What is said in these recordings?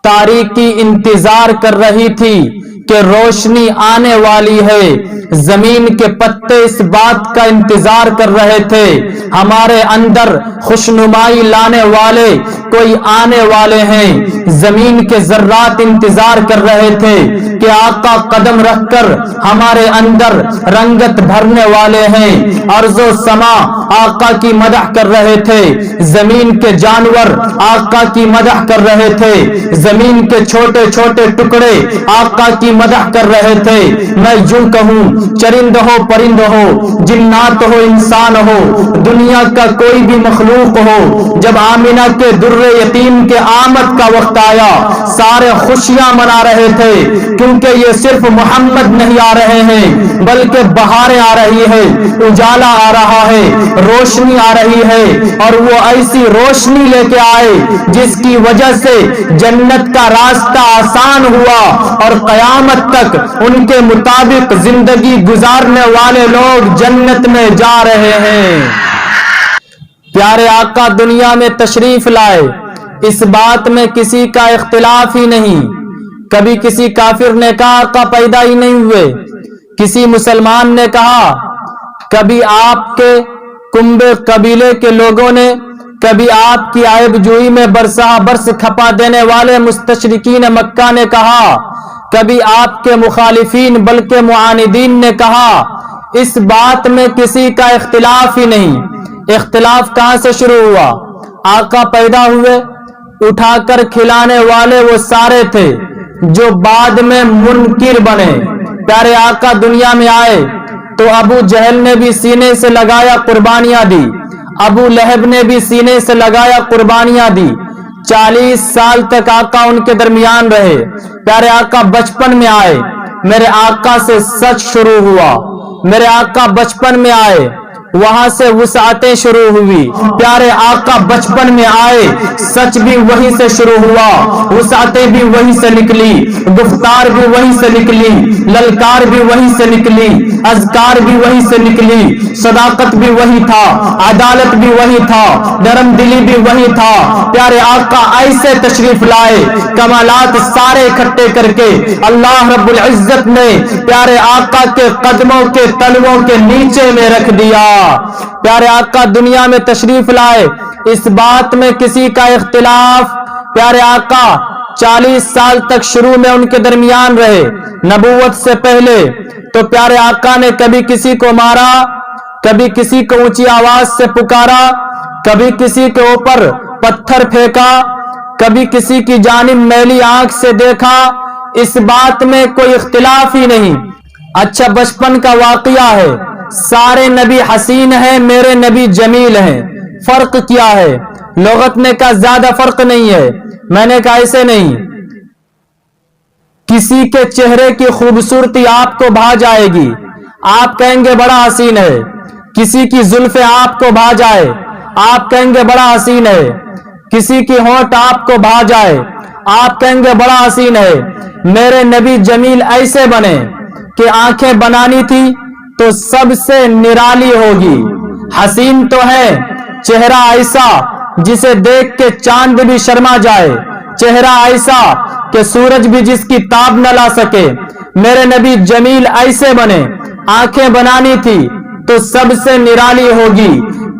تاریکی انتظار کر رہی تھی کہ روشنی آنے والی ہے، زمین کے پتے اس بات کا انتظار کر رہے تھے ہمارے اندر خوشنمائی لانے والے کوئی آنے والے ہیں، زمین کے ذرات انتظار کر رہے تھے کہ آقا قدم رکھ کر ہمارے اندر رنگت بھرنے والے ہیں، ارض و سما آقا کی مدح کر رہے تھے، زمین کے جانور آقا کی مدح کر رہے تھے، زمین کے چھوٹے چھوٹے ٹکڑے آقا کی مدح کر رہے تھے۔ میں یوں کہوں، چرند ہو پرند ہو، جنات ہو انسان ہو، دنیا کا کوئی بھی مخلوق ہو، جب آمنہ کے در یتیم کے آمد کا وقت آیا سارے خوشیاں منا رہے تھے، کیونکہ یہ صرف محمد نہیں آ رہے ہیں بلکہ بہاریں آ رہی ہے، اجالا آ رہا ہے، روشنی آ رہی ہے، اور وہ ایسی روشنی لے کے آئے جس کی وجہ سے جنت کا راستہ آسان ہوا اور قیامت تک ان کے مطابق زندگی گزارنے والے لوگ جنت میں جا رہے ہیں۔ پیارے آقا دنیا میں تشریف لائے، اس بات میں کسی کا اختلاف ہی نہیں۔ کبھی کسی کافر نے کہا آقا پیدا ہی نہیں ہوئے، کسی مسلمان نے کہا، کبھی آپ کے کنبے قبیلے کے لوگوں نے، کبھی آپ کی عیب جوئی میں برسہ برس کھپا دینے والے مستشرقین مکہ نے کہا، کبھی آپ کے مخالفین بلکہ معاندین نے کہا، اس بات میں کسی کا اختلاف ہی نہیں۔ اختلاف کہاں سے شروع ہوا؟ آقا پیدا ہوئے، اٹھا کر کھلانے والے وہ سارے تھے جو بعد میں منکر بنے۔ پیارے آقا دنیا میں آئے تو ابو جہل نے بھی سینے سے لگایا قربانیاں دی، ابو لہب نے بھی سینے سے لگایا قربانیاں دی، 40 سال تک آقا ان کے درمیان رہے۔ پیارے آقا بچپن میں آئے، میرے آقا سے سچ شروع ہوا، میرے آقا بچپن میں آئے، وہاں سے وسعتیں شروع ہوئی۔ پیارے آقا بچپن میں آئے، سچ بھی وہیں سے شروع ہوا، وسعتیں بھی وہیں سے نکلی، گفتار بھی وہیں سے نکلی، للکار بھی وہیں سے نکلی، اذکار بھی وہیں سے نکلی، صداقت بھی وہی تھا، عدالت بھی وہی تھا، نرم دلی بھی وہی تھا۔ پیارے آقا ایسے تشریف لائے، کمالات سارے اکٹھے کر کے اللہ رب العزت نے پیارے آقا کے قدموں کے تلووں کے نیچے میں رکھ دیا۔ پیارے آقا دنیا میں تشریف لائے، اس بات میں کسی کا اختلاف۔ پیارے آقا 40 سال تک شروع میں ان کے درمیان رہے، نبوت سے پہلے تو پیارے آقا نے کبھی کسی کو مارا، کبھی کسی کو اونچی آواز سے پکارا، کبھی کسی کے اوپر پتھر پھینکا، کبھی کسی کی جانب میلی آنکھ سے دیکھا، اس بات میں کوئی اختلاف ہی نہیں۔ اچھا بچپن کا واقعہ ہے، سارے نبی حسین ہیں، میرے نبی جمیل ہیں، فرق کیا ہے؟ لغت نے کہا زیادہ فرق نہیں ہے، میں نے کہا ایسے نہیں، کسی کے چہرے کی خوبصورتی آپ کو بھا جائے گی، آپ کہیں گے بڑا حسین ہے، کسی کی زلفیں آپ کو بھا جائے، آپ کہیں گے بڑا حسین ہے، کسی کی ہونٹ آپ کو بھا جائے، آپ کہیں گے بڑا حسین ہے۔ میرے نبی جمیل ایسے بنے کہ آنکھیں بنانی تھی تو سب سے نرالی ہوگی، حسین تو ہے، چہرہ ایسا جسے دیکھ کے چاند بھی شرما جائے، چہرہ ایسا کہ سورج بھی جس کی تاب نہ لا سکے۔ میرے نبی جمیل ایسے بنے، آنکھیں بنانی تھی تو سب سے نرالی ہوگی،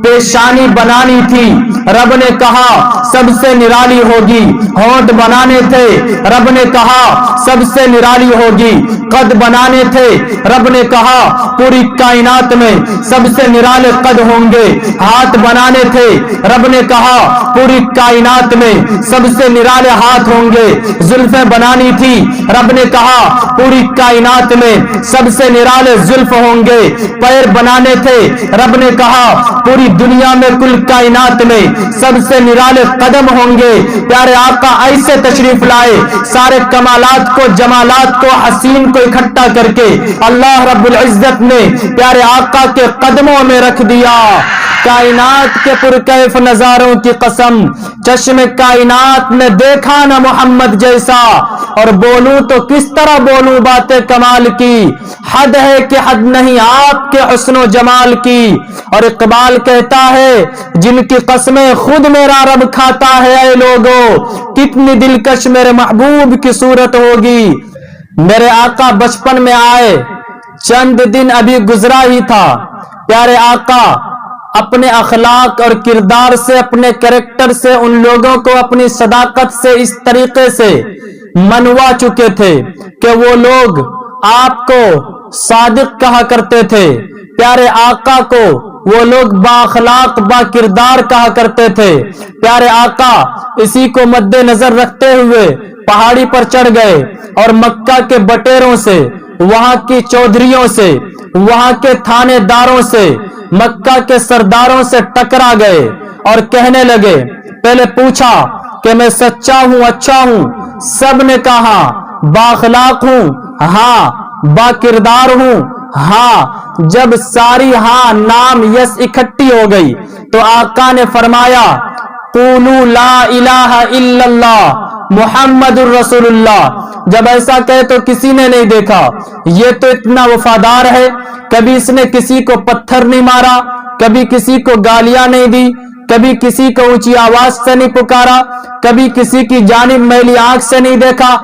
پیشانی بنانی تھی رب نے کہا سب سے نرالی ہوگی، ہونٹ بنانے تھے رب نے کہا سب سے نرالی ہوگی، قد بنانے تھے رب نے کہا پوری کائنات میں سب سے نرالے قد ہوں گے، ہاتھ بنانے تھے رب نے کہا پوری کائنات میں سب سے نرالے ہاتھ ہوں گے، زلفیں بنانی تھی رب نے کہا پوری کائنات میں سب سے نرالے زلف ہوں گے، پیر بنانے تھے رب نے کہا پوری دنیا میں کل کائنات میں سب سے نرالے قدم ہوں گے۔ پیارے آقا ایسے تشریف لائے، سارے کمالات کو، جمالات کو، حسین کو اکٹھا کر کے اللہ رب العزت نے پیارے آقا کے قدموں میں رکھ دیا۔ کائنات کے پرکیف نظاروں کی قسم، چشم کائنات نے دیکھا نہ محمد جیسا، اور بولوں تو کس طرح بولوں باتیں کمال کی، حد ہے کہ حد نہیں آپ کے حسن و جمال کی۔ اور اقبال کہتا ہے جن کی قسمیں خود میرا رب کھاتا ہے، اے لوگو کتنی دلکش میرے محبوب کی صورت ہوگی۔ میرے آقا بچپن میں آئے، چند دن ابھی گزرا ہی تھا، پیارے آقا اپنے اخلاق اور کردار سے، اپنے کریکٹر سے ان لوگوں کو اپنی صداقت سے اس طریقے سے منوا چکے تھے کہ وہ لوگ آپ کو صادق کہا کرتے تھے، پیارے آقا کو وہ لوگ با اخلاق با کردار کہا کرتے تھے۔ پیارے آقا اسی کو مد نظر رکھتے ہوئے پہاڑی پر چڑھ گئے اور مکہ کے بٹیروں سے، وہاں کی چودھریوں سے، وہاں کے تھانے داروں سے، مکہ کے سرداروں سے ٹکرا گئے اور کہنے لگے، پہلے پوچھا کہ میں سچا ہوں، اچھا ہوں، سب نے کہا با اخلاق ہوں، ہاں، با کردار ہوں، ہاں۔ جب ساری ہاں نام یس اکٹھی ہو گئی تو آقا نے فرمایا قولوا لا الہ الا اللہ محمد الرسول اللہ۔ جب ایسا کہے تو کسی نے نہیں دیکھا، یہ تو اتنا وفادار ہے، کبھی اس نے کسی کو پتھر نہیں مارا، کبھی کسی کو گالیاں نہیں دی، کبھی کسی کو اونچی آواز سے نہیں پکارا، کبھی کسی کی جانب میلی آنکھ سے نہیں دیکھا۔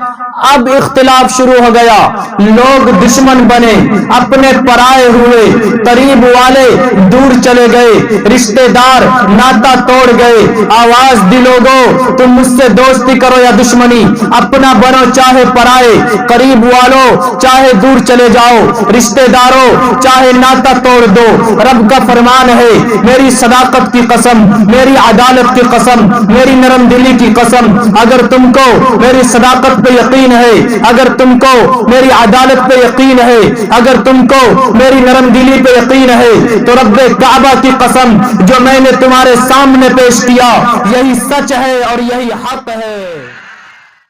اب اختلاف شروع ہو گیا، لوگ دشمن بنے، اپنے پرائے ہوئے، قریب والے دور چلے گئے، رشتہ دار ناتا توڑ گئے۔ آواز دی لوگوں تم مجھ سے دوستی کرو یا دشمنی، اپنا بنو چاہے پرائے، قریب والوں چاہے دور چلے جاؤ، رشتہ داروں چاہے ناتا توڑ دو۔ رب کا فرمان ہے میری صداقت کی قسم، میری عدالت کی قسم، میری نرم دلی کی قسم، اگر تم کو میری صداقت پہ یقین ہے، اگر تم کو میری عدالت پہ یقین ہے، اگر تم کو میری نرم دلی پہ یقین ہے تو رب کعبہ کی قسم جو میں نے تمہارے سامنے پیش کیا یہی سچ ہے اور یہی حق ہے۔